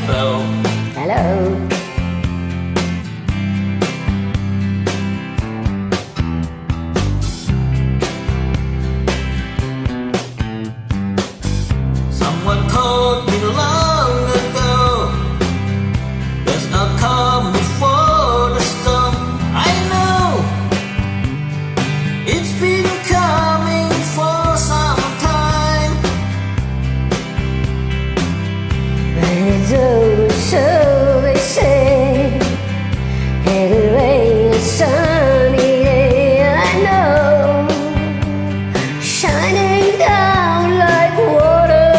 Hello. Hello. Someone told me long ago, there's a calm before the storm. I know it's been coming for some time. It's over, so they say. Every rain is sunny day, I know, shining down like water.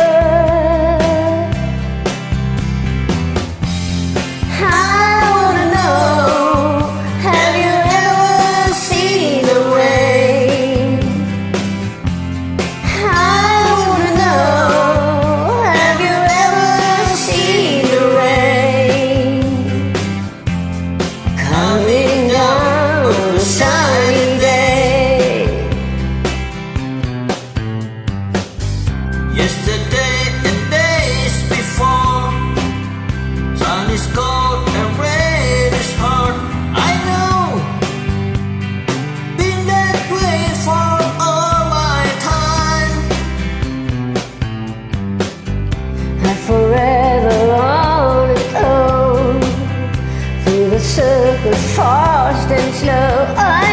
I wanna know, have you ever seen the rain? I wanna know, have you ever seen the rain coming down on a sunny day? Yesterday and days before, sun is cold and rain is hard. I know, been that way for all my time. I forever on its own, through the circles fast and slow.